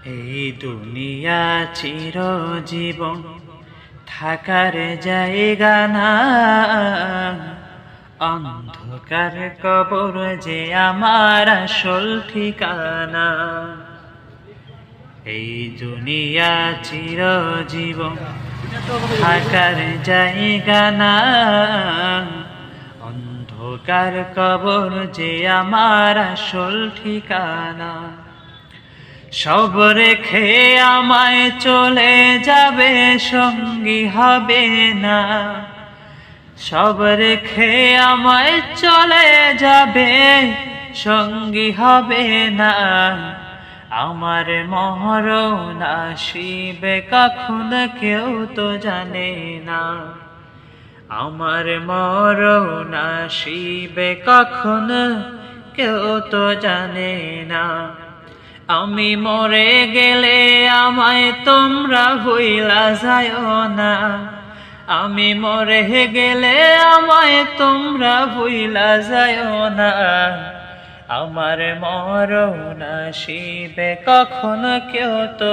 এই দুনিয়া চিরজীবন থাকার জায়গা না, অন্ধকার কবর যে আমার আসল ঠিকানা। এই দুনিয়া চিরজীবন থাকার জায়গা না, অন্ধকার কবর যে আমার আসল ঠিকানা। সব রেখে আমায় চলে যাবে, সঙ্গী হবে না। সব রেখে আমায় চলে যাবে, সঙ্গী হবে না। আমার মরণ আসিবে কখন কেউ তো জানে না। আমার মরণ আসিবে কখন কেউ তো জানে না। আমি মরে গেলে আমায় তোমরা ভুইলা যায়ও না। আমি মরে গেলে আমায় তোমরা ভুইলা যায়ও না। আমার মরণ আসিবে কখন কেউ তো